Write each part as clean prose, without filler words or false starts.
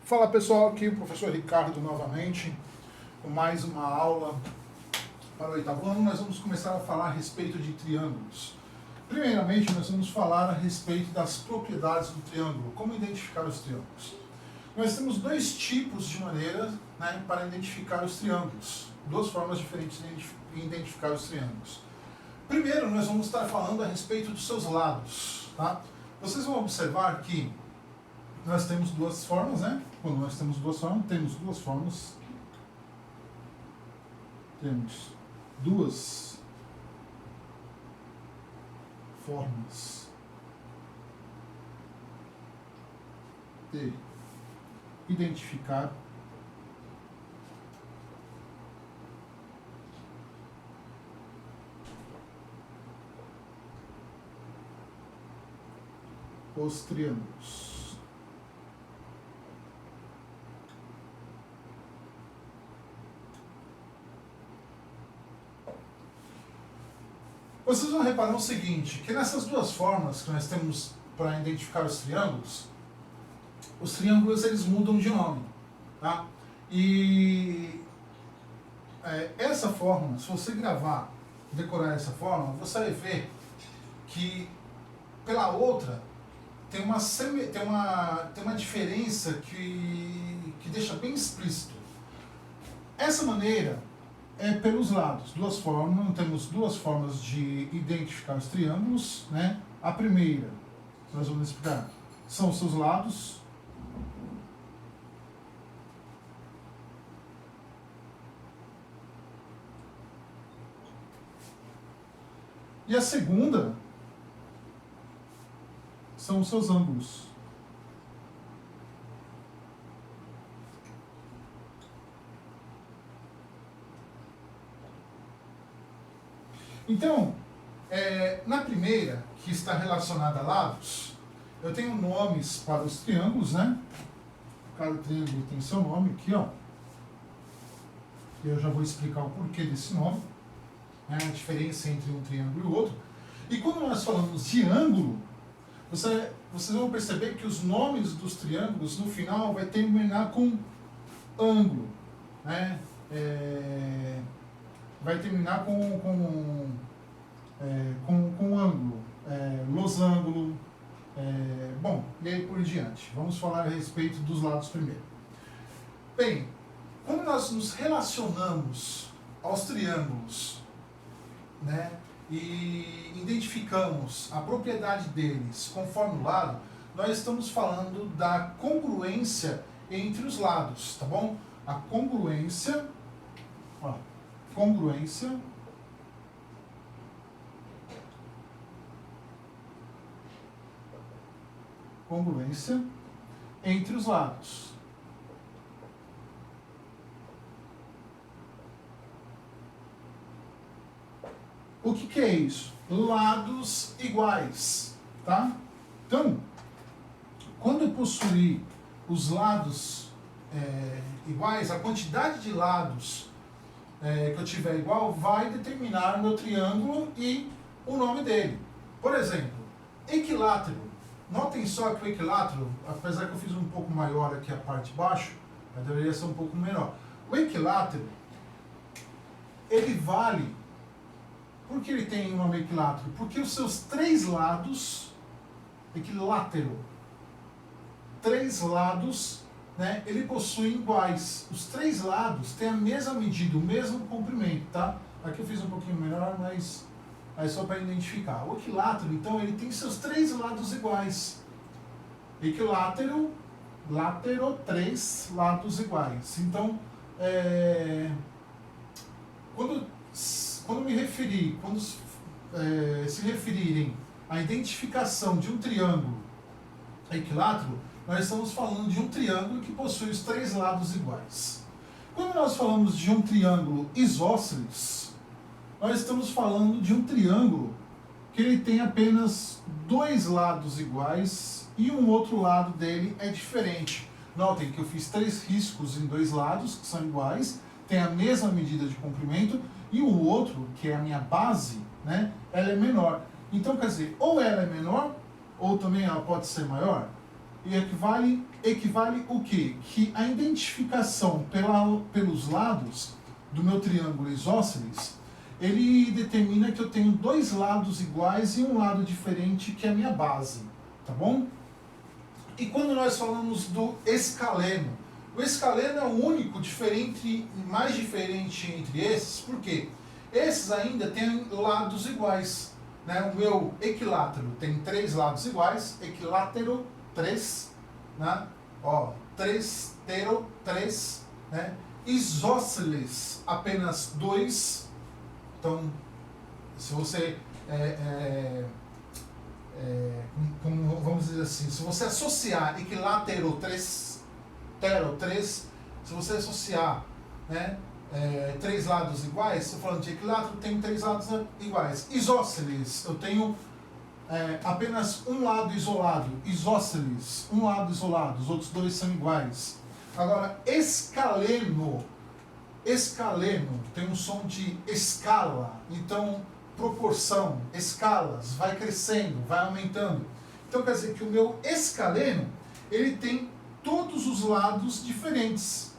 Fala pessoal, aqui o professor Ricardo novamente, com mais uma aula para o oitavo ano. Nós vamos começar a falar a respeito de triângulos. Primeiramente, nós vamos falar a respeito das propriedades do triângulo, como identificar os triângulos. Nós temos dois tipos de maneira, para identificar os triângulos, duas formas diferentes de identificar os triângulos. Primeiro, nós vamos estar falando a respeito dos seus lados. Tá? Vocês vão observar que nós temos duas formas, Quando nós temos duas formas, temos duas formas de identificar os triângulos. Vocês vão reparar o seguinte, que nessas duas formas que nós temos para identificar os triângulos eles mudam de nome. Tá? E essa forma, se você decorar essa forma, você vai ver que pela outra tem uma diferença que deixa bem explícito. Essa maneira é pelos lados, temos duas formas de identificar os triângulos, A primeira, nós vamos explicar, são os seus lados. E a segunda são os seus ângulos. Então, na primeira, que está relacionada a lados, eu tenho nomes para os triângulos, Cada triângulo tem seu nome aqui, ó. Eu já vou explicar o porquê desse nome, a diferença entre um triângulo e o outro. E quando nós falamos de ângulo, vocês vão perceber que os nomes dos triângulos, no final, vai terminar com ângulo, vai terminar com ângulo, losango, bom, e aí por diante. Vamos falar a respeito dos lados primeiro. Bem, quando nós nos relacionamos aos triângulos, e identificamos a propriedade deles conforme o lado, nós estamos falando da congruência entre os lados, tá bom? A congruência entre os lados. O que é isso? Lados iguais, tá? Então, quando eu possuir os lados iguais, a quantidade de lados que eu tiver igual vai determinar o meu triângulo e o nome dele. Por exemplo, equilátero. Notem só que o equilátero, apesar que eu fiz um pouco maior aqui a parte de baixo, mas deveria ser um pouco menor. O equilátero, ele vale. Por que ele tem o nome equilátero? Porque os seus três lados, equilátero, três lados, ele possui iguais. Os três lados têm a mesma medida, o mesmo comprimento, tá? Aqui eu fiz um pouquinho menor, mas é só para identificar. O equilátero, então, ele tem seus três lados iguais. Equilátero, três lados iguais. Então, quando se referirem à identificação de um triângulo equilátero, nós estamos falando de um triângulo que possui os três lados iguais. Quando nós falamos de um triângulo isósceles, nós estamos falando de um triângulo que ele tem apenas dois lados iguais e um outro lado dele é diferente. Notem que eu fiz três riscos em dois lados que são iguais, tem a mesma medida de comprimento, e o outro, que é a minha base, ela é menor. Então, quer dizer, ou ela é menor, ou também ela pode ser maior. E equivale o quê? Que a identificação pelos lados do meu triângulo isósceles, ele determina que eu tenho dois lados iguais e um lado diferente, que é a minha base, tá bom? E quando nós falamos do escaleno, o escaleno é o único mais diferente entre esses, porque esses ainda têm lados iguais, né? O meu equilátero tem 3 lados iguais, equilátero 3, né? Ó, 3, tero, 3, né? Isósceles, apenas 2. Então, se você, vamos dizer assim, se você associar equilátero 3, tero 3, se você associar, né, 3 lados iguais, estou falando de equilátero, tem 3 lados iguais. Isósceles, eu tenho apenas um lado isolado. Isósceles, um lado isolado, os outros 2 são iguais. Agora, escaleno tem um som de escala, então proporção, escalas, vai crescendo, vai aumentando. Então quer dizer que o meu escaleno, ele tem todos os lados diferentes,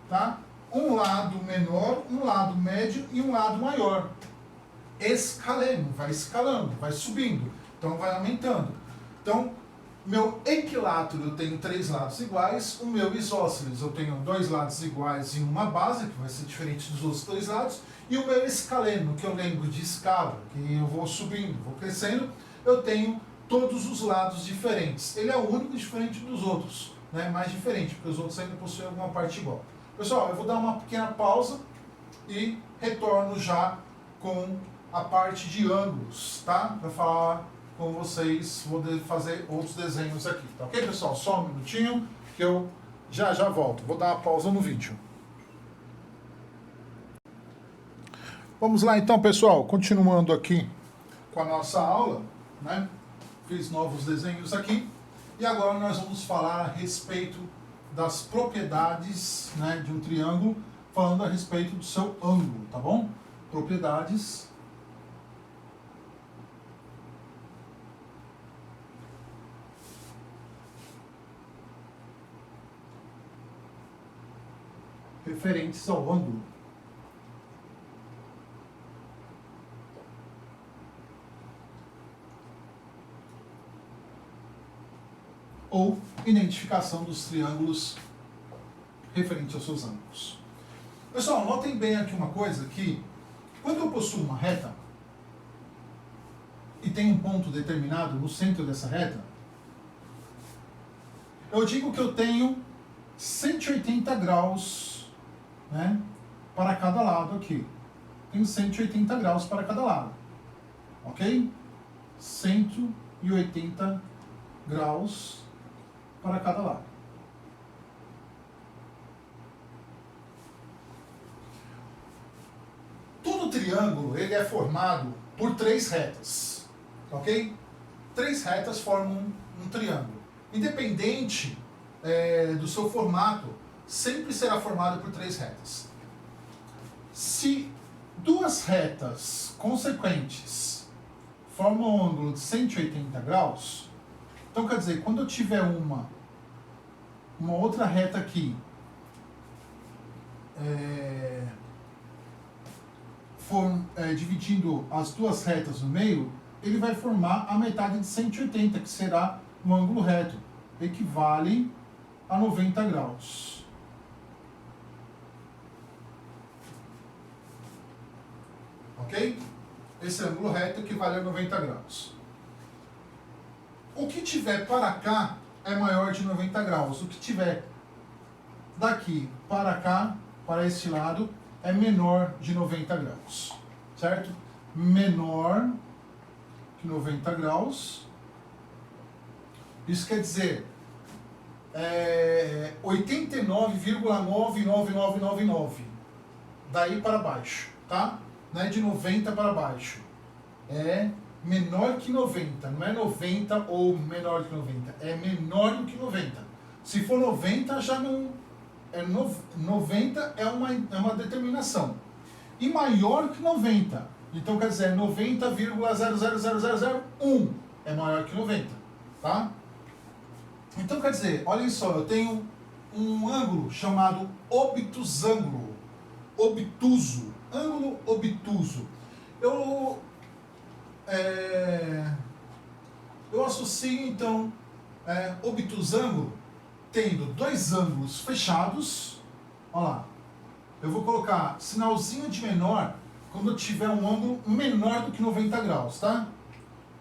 tá? Um lado menor, um lado médio e um lado maior. Escaleno, vai escalando, vai subindo, então vai aumentando. Então, meu equilátero eu tenho 3 lados iguais, o meu isósceles eu tenho 2 lados iguais e uma base, que vai ser diferente dos outros 2 lados, e o meu escaleno, que eu lembro de escala, que eu vou subindo, vou crescendo, eu tenho todos os lados diferentes. Ele é o único diferente dos outros, né? Mais diferente, porque os outros ainda possuem alguma parte igual. Pessoal, eu vou dar uma pequena pausa e retorno já com a parte de ângulos, tá? Para falar com vocês, vou fazer outros desenhos aqui, tá ok, pessoal? Só um minutinho que eu já volto. Vou dar uma pausa no vídeo. Vamos lá então, pessoal, continuando aqui com a nossa aula, né? Fiz novos desenhos aqui e agora nós vamos falar a respeito das propriedades, né, de um triângulo, falando a respeito do seu ângulo, tá bom? Propriedades referentes ao ângulo. Ou identificação dos triângulos referente aos seus ângulos. Pessoal, notem bem aqui uma coisa, que quando eu possuo uma reta e tem um ponto determinado no centro dessa reta, eu digo que eu tenho 180 graus, né, para cada lado aqui. Tenho 180 graus para cada lado. Ok? 180 graus para cada lado. Todo triângulo ele é formado por 3 retas, ok? 3 retas formam um triângulo. Independente do seu formato, sempre será formado por 3 retas. Se 2 retas consequentes formam um ângulo de 180 graus, então quer dizer, quando eu tiver uma outra reta aqui, dividindo as 2 retas no meio, ele vai formar a metade de 180, que será um ângulo reto, equivale a 90 graus. Ok? Esse ângulo reto equivale a 90 graus. O que tiver para cá é maior de 90 graus. O que tiver daqui para cá, para este lado, é menor de 90 graus. Certo? Menor que 90 graus. Isso quer dizer 89,99999. Daí para baixo, tá? Não é de 90 para baixo. É menor que 90. Não é 90 ou menor que 90. É menor do que 90. Se for 90, já não... 90 é uma determinação. E maior que 90. Então, quer dizer, 90,00001 é maior que 90. Tá? Então, quer dizer, olhem só, eu tenho um ângulo chamado obtusângulo, obtuso, ângulo obtuso. Eu associo, então, obtusângulo tendo dois ângulos fechados. Olha lá, eu vou colocar sinalzinho de menor quando eu tiver um ângulo menor do que 90 graus, tá?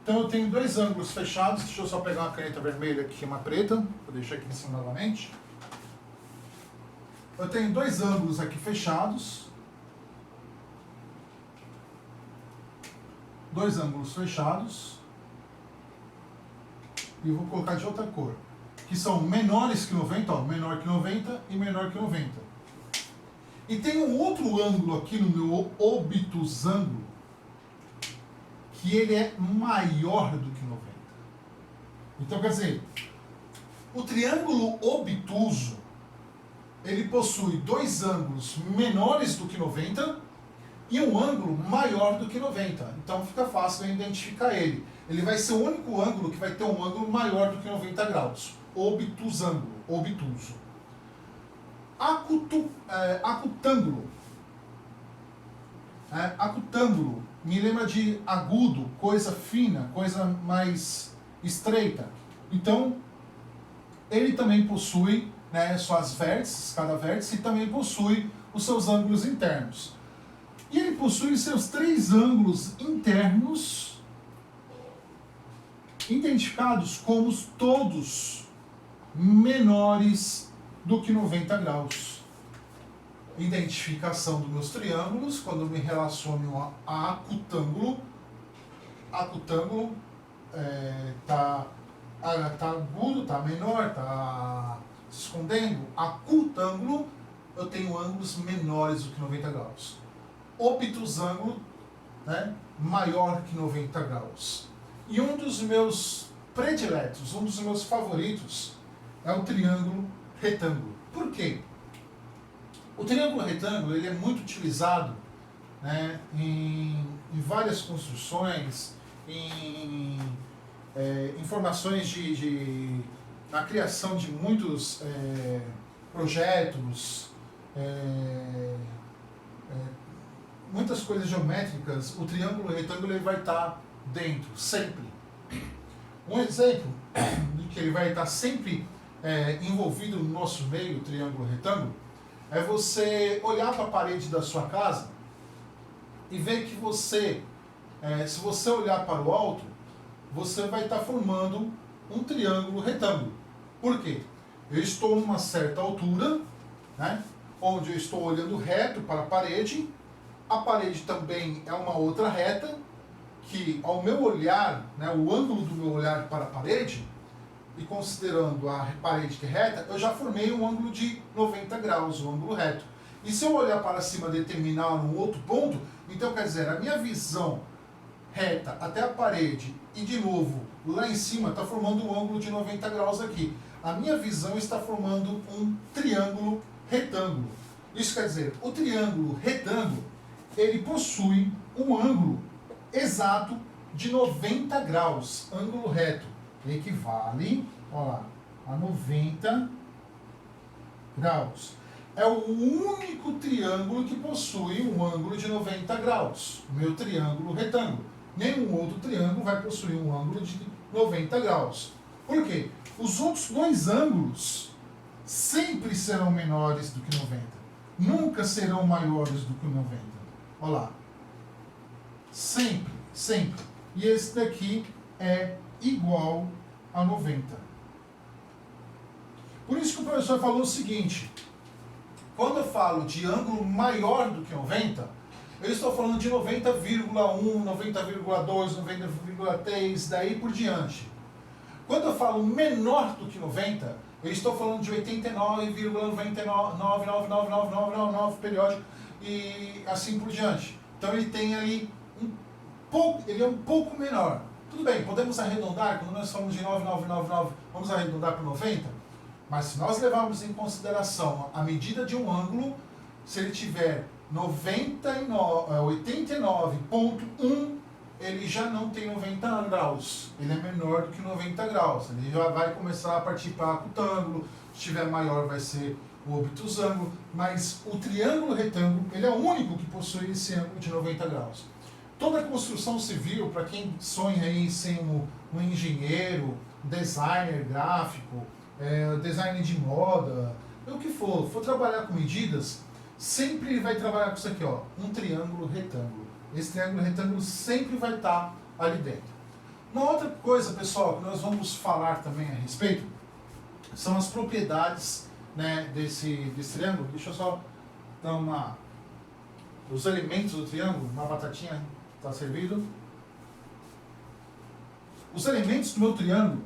Então eu tenho dois ângulos fechados. Deixa eu só pegar uma caneta vermelha aqui e uma preta. Vou deixar aqui em cima novamente. Eu tenho dois ângulos aqui fechados. Dois ângulos fechados. E eu vou colocar de outra cor. Que são menores que 90, ó, menor que 90 e menor que 90. E tem um outro ângulo aqui no meu obtusângulo, que ele é maior do que 90. Então, quer dizer, o triângulo obtuso, ele possui dois ângulos menores do que 90 e um ângulo maior do que 90. Então, fica fácil de identificar ele. Ele vai ser o único ângulo que vai ter um ângulo maior do que 90 graus. Obtusângulo, obtuso. Acutângulo. Acutângulo me lembra de agudo, coisa fina, coisa mais estreita. Então, ele também possui, né, suas vértices, cada vértice, e também possui os seus ângulos internos. E ele possui seus três ângulos internos, identificados como todos menores do que 90 graus. Identificação dos meus triângulos, quando eu me relaciono a acutângulo. Acutângulo tá agudo, tá menor, tá se escondendo. Acutângulo, eu tenho ângulos menores do que 90 graus. Obtusângulo, né, maior que 90 graus. E um dos meus prediletos, um dos meus favoritos, é o triângulo retângulo. Por quê? O triângulo retângulo ele é muito utilizado, né, em várias construções, em informações na criação de muitos projetos, muitas coisas geométricas. O triângulo retângulo ele vai estar dentro, sempre. Um exemplo de que ele vai estar sempre envolvido no nosso meio, o triângulo retângulo, é você olhar para a parede da sua casa e ver que você, se você olhar para o alto, você vai estar formando um triângulo retângulo. Por quê? Eu estou numa certa altura, né, onde eu estou olhando reto para a parede também é uma outra reta, que ao meu olhar, né, o ângulo do meu olhar para a parede, e considerando a parede que é reta, eu já formei um ângulo de 90 graus, um ângulo reto. E se eu olhar para cima e determinar um outro ponto, então quer dizer, a minha visão reta até a parede e de novo lá em cima está formando um ângulo de 90 graus aqui. A minha visão está formando um triângulo retângulo. Isso quer dizer, o triângulo retângulo, ele possui um ângulo exato de 90 graus, ângulo reto. Equivale, olha lá, a 90 graus. É o único triângulo que possui um ângulo de 90 graus. O meu triângulo retângulo. Nenhum outro triângulo vai possuir um ângulo de 90 graus. Por quê? Os outros dois ângulos sempre serão menores do que 90. Nunca serão maiores do que 90. Olha lá. Sempre, sempre. E esse daqui é igual a 90. Por isso que o professor falou o seguinte: quando eu falo de ângulo maior do que 90, eu estou falando de 90,1, 90,2, 90,3, daí por diante. Quando eu falo menor do que 90, eu estou falando de 89,999999 periódico e assim por diante. Então ele tem ali ele é um pouco menor. Tudo bem, podemos arredondar, quando nós falamos de 9999, vamos arredondar para 90? Mas se nós levarmos em consideração a medida de um ângulo, se ele tiver 89,1 ele já não tem 90 graus, ele é menor do que 90 graus, ele já vai começar a partir para acutângulo, se tiver maior vai ser o obtusângulo, mas o triângulo retângulo, ele é o único que possui esse ângulo de 90 graus. Toda a construção civil, para quem sonha em ser um engenheiro, designer gráfico, designer de moda, o que for trabalhar com medidas, sempre ele vai trabalhar com isso aqui, ó, um triângulo retângulo. Esse triângulo retângulo sempre vai estar ali dentro. Uma outra coisa, pessoal, que nós vamos falar também a respeito, são as propriedades, né, desse triângulo. Deixa eu só dar os elementos do triângulo, uma batatinha está servido. Os elementos do meu triângulo,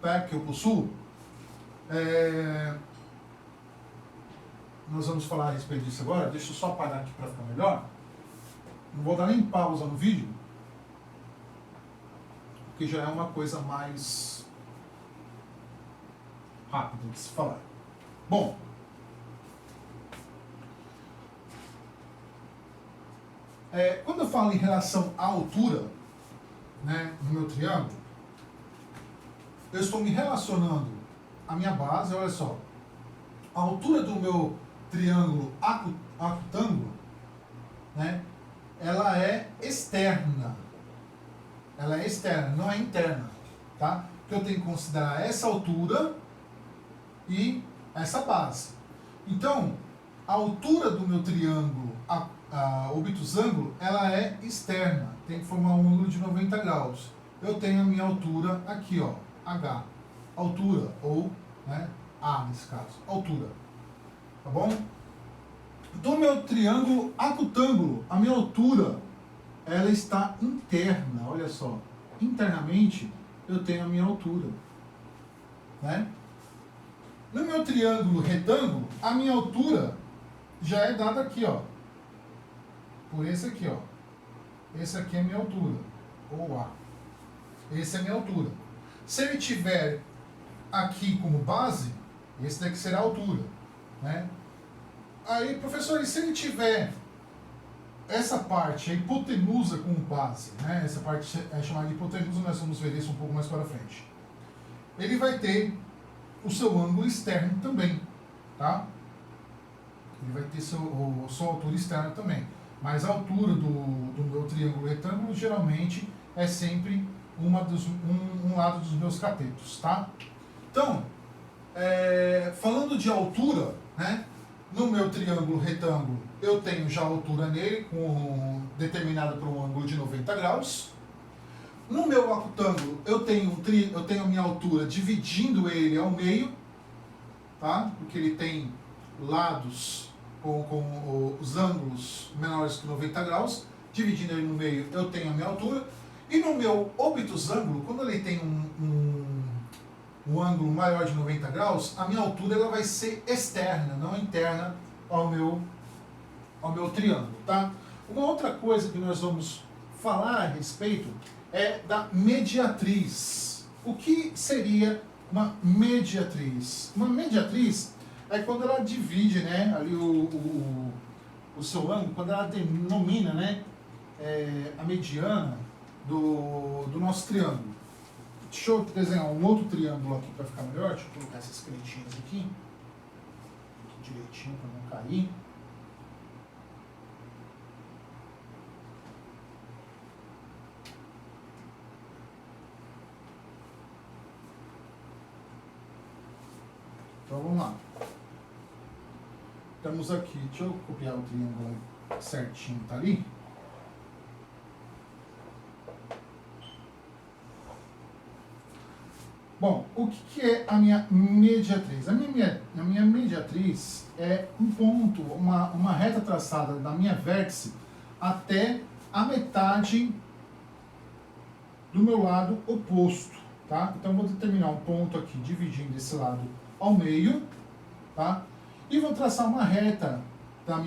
tá, que eu possuo, nós vamos falar a respeito disso agora. Deixa eu só parar aqui para ficar melhor. Não vou dar nem pausa no vídeo, porque já é uma coisa mais rápida de se falar. Bom, quando eu falo em relação à altura, né, no meu triângulo, eu estou me relacionando à minha base. Olha só, a altura do meu triângulo acutângulo, né, ela é externa. Ela é externa, não é interna, tá? Porque eu tenho que considerar essa altura e essa base. Então, a altura do meu triângulo obtusângulo, ela é externa, tem que formar um ângulo de 90 graus. Eu tenho a minha altura aqui, ó, H, altura, ou, né, A nesse caso, altura, tá bom? Do meu triângulo acutângulo, a minha altura, ela está interna, olha só, internamente eu tenho a minha altura, né? No meu triângulo retângulo, a minha altura já é dada aqui, ó, por esse aqui, ó. Esse aqui é a minha altura, ou A. Essa é a minha altura. Se ele tiver aqui como base, esse daqui será a altura, né? Aí, professor, e se ele tiver essa parte, a hipotenusa como base, né? Essa parte é chamada de hipotenusa, nós vamos ver isso um pouco mais para frente. Ele vai ter o seu ângulo externo também, tá? Ele vai ter sua altura externa também. Mas a altura do meu triângulo retângulo, geralmente, é sempre um lado dos meus catetos, tá? Então, falando de altura, né? No meu triângulo retângulo, eu tenho já a altura nele, determinada por um ângulo de 90 graus. No meu acutângulo, eu tenho a minha altura dividindo ele ao meio, tá? Porque ele tem lados com os ângulos menores que 90 graus. Dividindo ele no meio, eu tenho a minha altura. E no meu obtusângulo, quando ele tem um ângulo maior de 90 graus, a minha altura ela vai ser externa, não interna ao meu triângulo, tá? Uma outra coisa que nós vamos falar a respeito é da mediatriz. O que seria uma mediatriz? Uma mediatriz é quando ela divide, né, ali o seu ângulo, quando ela denomina, né, a mediana do nosso triângulo. Deixa eu desenhar um outro triângulo aqui para ficar melhor. Deixa eu colocar essas canetinhas aqui direitinho para não cair. Então vamos lá. Estamos aqui, deixa eu copiar o triângulo certinho, tá ali? Bom, o que é a minha mediatriz? A minha mediatriz é um ponto, uma reta traçada da minha vértice até a metade do meu lado oposto, tá? Então eu vou determinar um ponto aqui, dividindo esse lado ao meio, tá? E vou traçar uma reta da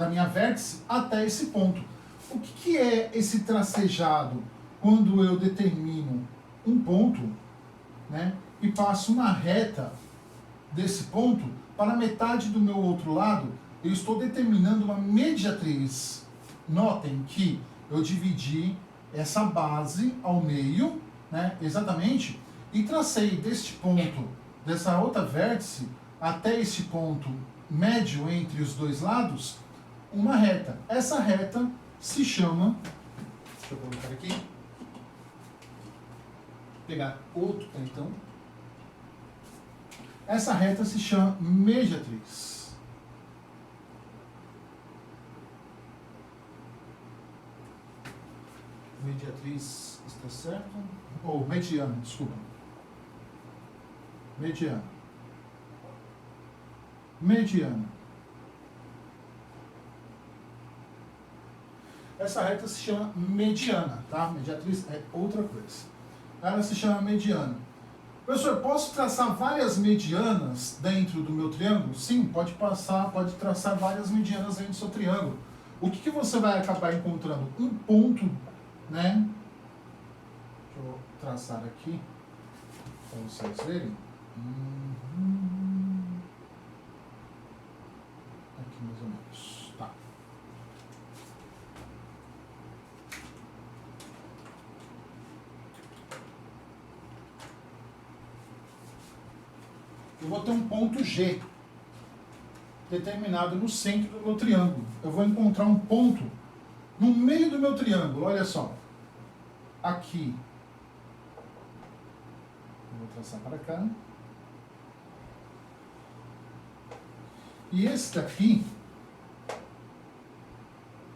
minha vértice até esse ponto. O que é esse tracejado? Quando eu determino um ponto, né, e passo uma reta desse ponto para a metade do meu outro lado, eu estou determinando uma mediatriz. Notem que eu dividi essa base ao meio, né, exatamente, e tracei deste ponto, dessa outra vértice, até esse ponto médio entre os dois lados, uma reta. Essa reta se chama, deixa eu colocar aqui, pegar outro então, essa reta se chama mediatriz. Mediatriz está certo? Ou mediana, desculpa. Mediana. Mediana. Essa reta se chama mediana, tá? Mediatriz é outra coisa. Ela se chama mediana. Professor, posso traçar várias medianas dentro do meu triângulo? Sim, pode traçar várias medianas dentro do seu triângulo. O que você vai acabar encontrando? Um ponto, né? Deixa eu traçar aqui para vocês verem. Aqui mais ou menos. Tá. Eu vou ter um ponto G determinado no centro do meu triângulo. Eu vou encontrar um ponto no meio do meu triângulo. Olha só. Aqui. Eu vou traçar para cá. E esse daqui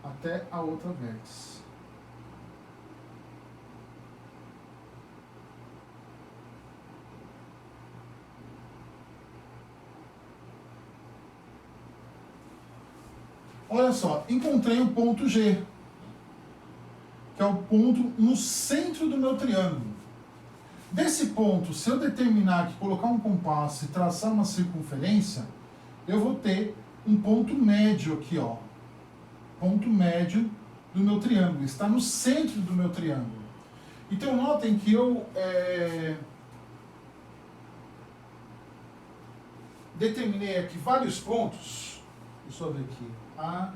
até a outra vértice. Olha só, encontrei um ponto G, que é o ponto no centro do meu triângulo. Desse ponto, se eu determinar aqui, colocar um compasso e traçar uma circunferência, eu vou ter um ponto médio aqui, ó. Ponto médio do meu triângulo. Está no centro do meu triângulo. Então, notem que eu determinei aqui vários pontos. Deixa eu ver aqui. A.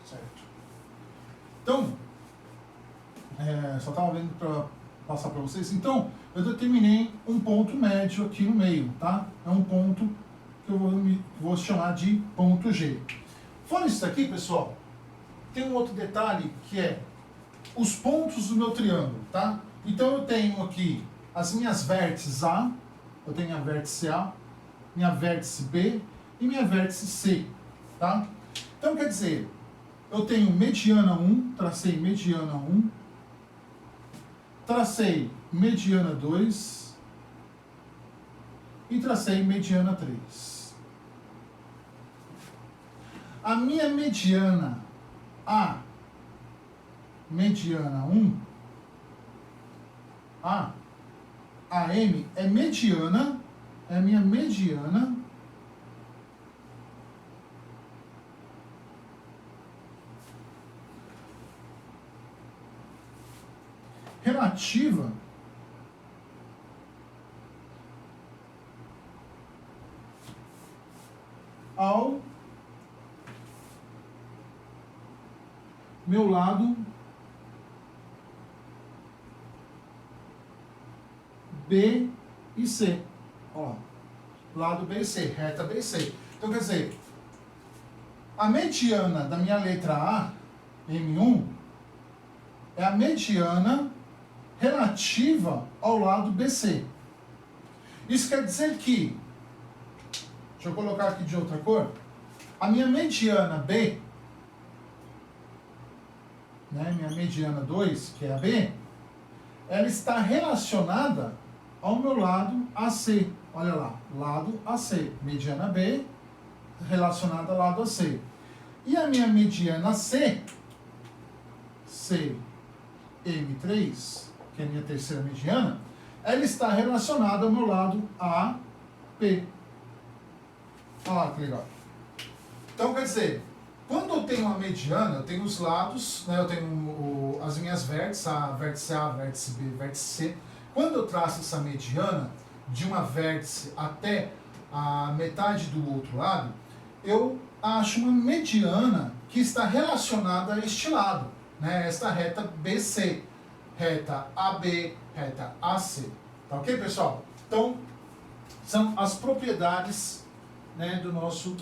Certo. Então, só estava vendo para passar para vocês. Então, eu determinei um ponto médio aqui no meio, tá? É um ponto que eu vou chamar de ponto G. Fora isso daqui, pessoal, tem um outro detalhe que é os pontos do meu triângulo, tá? Então eu tenho aqui as minhas vértices A, eu tenho a vértice A, minha vértice B e minha vértice C, tá? Então quer dizer, eu tenho mediana 1, tracei mediana 1, tracei mediana 2 e tracei mediana 3. A minha mediana A, mediana 1, AM é mediana, é a minha mediana relativa ao meu lado B e C. Ó, lado B e C, reta B e C. Então, quer dizer, a mediana da minha letra A, M1, é a mediana relativa ao lado BC. Isso quer dizer que, deixa eu colocar aqui de outra cor, a minha mediana B, né, minha mediana 2, que é a B, ela está relacionada ao meu lado AC. Olha lá, lado AC. Mediana B relacionada ao lado AC. E a minha mediana C, CM3, que é a minha terceira mediana, ela está relacionada ao meu lado AP. Olha lá que legal. Então, quer dizer, Quando eu tenho uma mediana, eu tenho os lados, né, eu tenho as minhas vértices, vértice A, vértice B, vértice C. Quando eu traço essa mediana de uma vértice até a metade do outro lado, eu acho uma mediana que está relacionada a este lado, né, esta reta BC, reta AB, reta AC. Tá ok, pessoal? Então, são as propriedades, né, dos nossos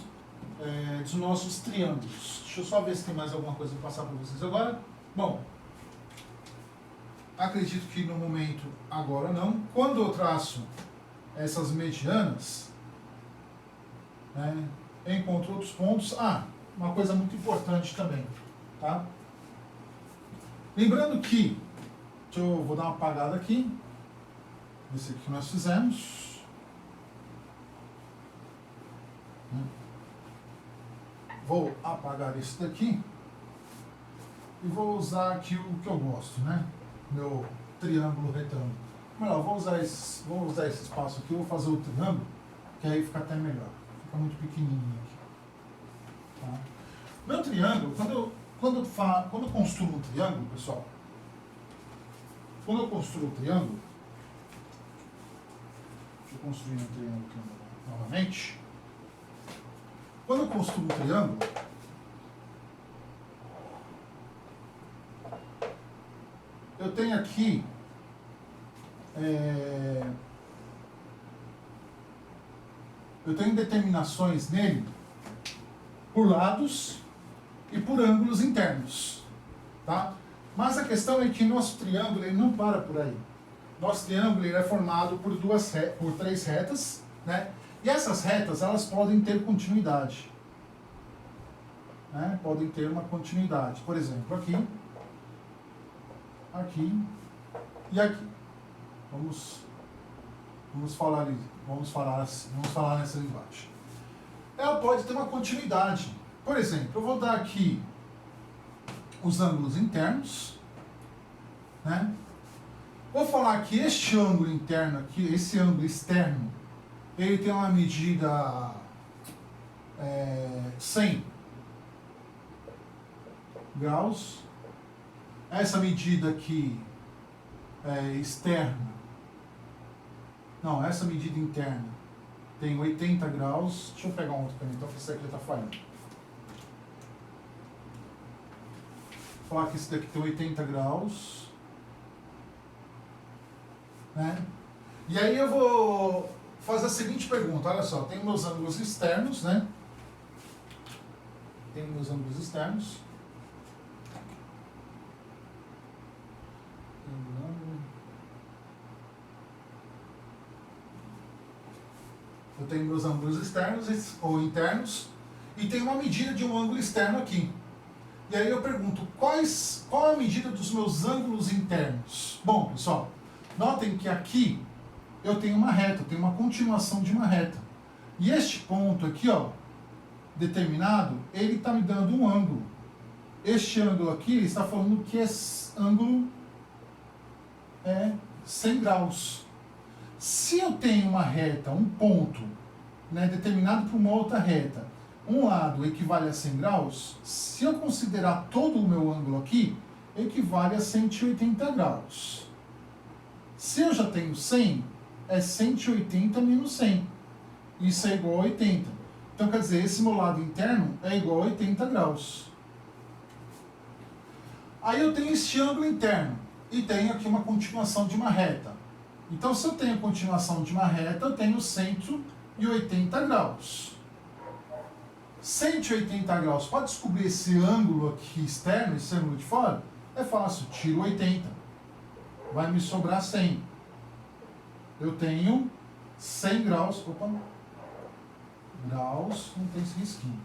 triângulos. Deixa eu só ver se tem mais alguma coisa para passar para vocês agora. Bom, acredito que no momento agora não. Quando eu traço essas medianas, né, eu encontro outros pontos. Uma coisa muito importante também, tá? Lembrando que, vou dar uma apagada aqui, esse aqui que nós fizemos. Vou apagar esse daqui e vou usar aqui o que eu gosto, né? Meu triângulo retângulo. Melhor, vou usar esse espaço aqui, vou fazer o triângulo, que aí fica até melhor. Fica muito pequenininho aqui. Tá? Meu triângulo, quando eu construo um triângulo, pessoal, quando eu construo um triângulo, deixa eu construir um triângulo aqui novamente. Quando eu construo um triângulo, eu tenho aqui eu tenho determinações nele por lados e por ângulos internos, tá? Mas a questão é que nosso triângulo ele não para por aí. Nosso triângulo ele é formado por três retas, né? E essas retas, elas podem ter continuidade. Né? Podem ter uma continuidade. Por exemplo, aqui, aqui e aqui. Vamos falar nessa linguagem. Ela pode ter uma continuidade. Por exemplo, eu vou dar aqui os ângulos internos, né? Vou falar que este ângulo interno aqui, esse ângulo externo, ele tem uma medida 100 graus. Essa medida aqui externa, não, essa medida interna tem 80 graus. Deixa eu pegar um outro caneta, porque esse aqui está falhando. Vou falar que esse daqui tem 80 graus. Né? E aí eu vou fazer a seguinte pergunta, olha só, tem meus ângulos externos, né? Tem meus ângulos externos. Eu tenho meus ângulos externos ou internos e tem uma medida de um ângulo externo aqui. E aí eu pergunto, qual a medida dos meus ângulos internos? Bom, pessoal, notem que aqui eu tenho uma reta, eu tenho uma continuação de uma reta. E este ponto aqui, ó, determinado, ele está me dando um ângulo. Este ângulo aqui está falando que esse ângulo é 100 graus. Se eu tenho uma reta, um ponto, né, determinado por uma outra reta, um lado equivale a 100 graus, se eu considerar todo o meu ângulo aqui, equivale a 180 graus. Se eu já tenho 100, é 180 menos 100. Isso é igual a 80. Então, quer dizer, esse meu lado interno é igual a 80 graus. Aí eu tenho este ângulo interno e tenho aqui uma continuação de uma reta. Então, se eu tenho a continuação de uma reta, eu tenho 180 graus. 180 graus, para descobrir esse ângulo aqui externo, esse ângulo de fora, é fácil, tiro 80. Vai me sobrar 100. Eu tenho 100 graus, graus, não tem esse risquinho.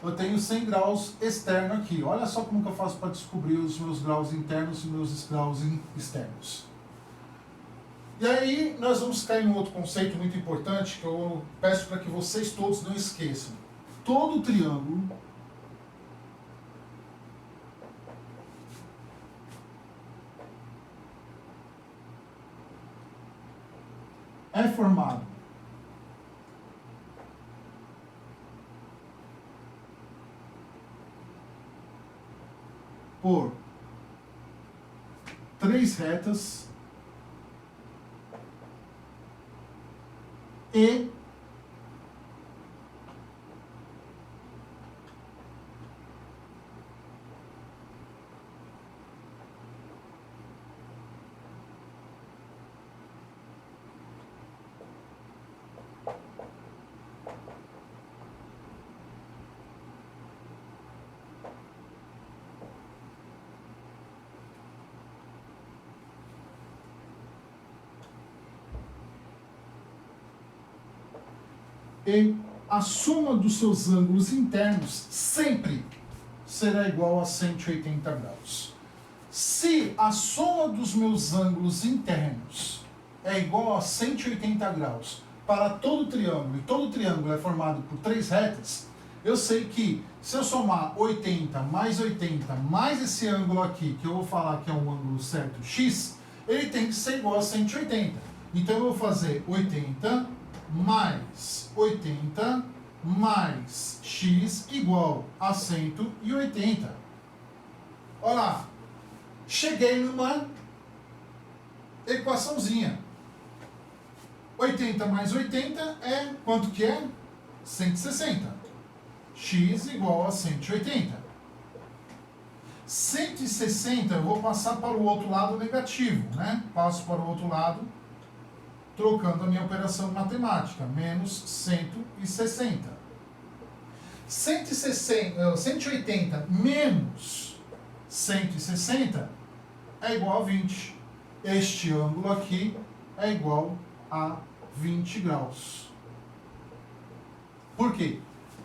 Eu tenho 100 graus externo aqui. Olha só como que eu faço para descobrir os meus graus internos e meus graus externos. E aí nós vamos cair num outro conceito muito importante que eu peço para que vocês todos não esqueçam. Todo triângulo é formado por 3 retas e a soma dos seus ângulos internos sempre será igual a 180 graus. Se a soma dos meus ângulos internos é igual a 180 graus para todo triângulo, e todo triângulo é formado por 3 retas, eu sei que se eu somar 80 mais esse ângulo aqui, que eu vou falar que é um ângulo certo x, ele tem que ser igual a 180. Então eu vou fazer 80 mais 80 mais x igual a 180. Olha lá, cheguei numa equaçãozinha. 80 mais 80 é quanto que é? 160. X igual a 180. 160 eu vou passar para o outro lado negativo, né? Passo para o outro lado, trocando a minha operação matemática, menos 160. 180 menos 160 é igual a 20. Este ângulo aqui é igual a 20 graus. Por quê?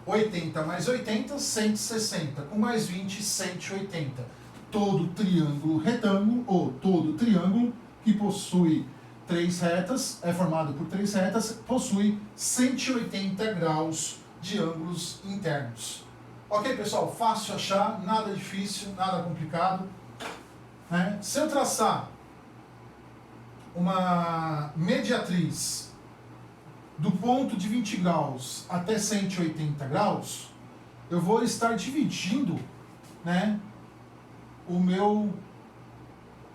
80 mais 80, 160. Com mais 20, 180. Todo triângulo retângulo, ou todo triângulo que possui 3 retas, é formado por 3 retas, possui 180 graus de ângulos internos. Ok, pessoal? Fácil achar, nada difícil, nada complicado. Né? Se eu traçar uma mediatriz do ponto de 20 graus até 180 graus, eu vou estar dividindo, né, o meu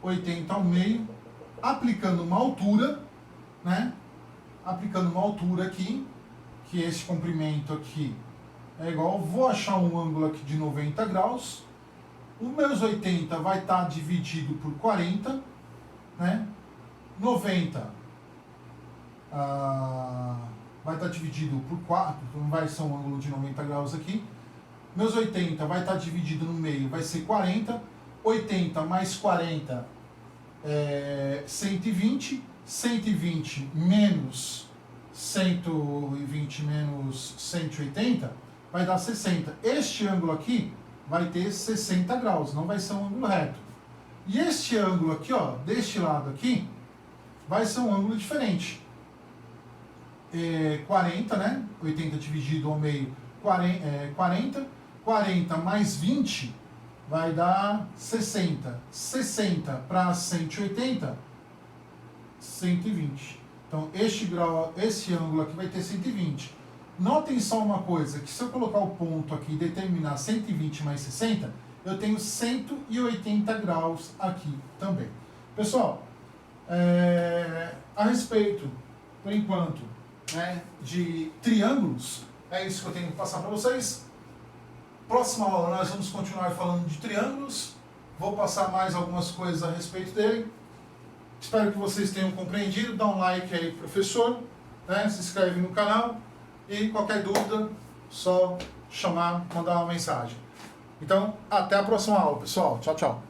80 ao meio, aplicando uma altura, né? Aplicando uma altura aqui, que esse comprimento aqui é igual, vou achar um ângulo aqui de 90 graus, os meus 80 vai estar dividido por 40, né? 90 vai estar dividido por 4, então vai ser um ângulo de 90 graus aqui, meus 80 vai estar dividido no meio, vai ser 40, 80 mais 40 120, 120 menos 120 menos 180 vai dar 60. Este ângulo aqui vai ter 60 graus, não vai ser um ângulo reto. E este ângulo aqui, ó, deste lado aqui, vai ser um ângulo diferente. 40, né? 80 dividido ao meio, 40. 40 mais 20 vai dar 60. 60 para 180, 120. Então, esse ângulo aqui vai ter 120. Notem só uma coisa, que se eu colocar o ponto aqui e determinar 120 mais 60, eu tenho 180 graus aqui também. Pessoal, a respeito, por enquanto, né, de triângulos, é isso que eu tenho que passar para vocês. Próxima aula nós vamos continuar falando de triângulos, vou passar mais algumas coisas a respeito dele. Espero que vocês tenham compreendido, dá um like aí, professor, né, se inscreve no canal e qualquer dúvida, só chamar, mandar uma mensagem. Então, até a próxima aula, pessoal. Tchau, tchau.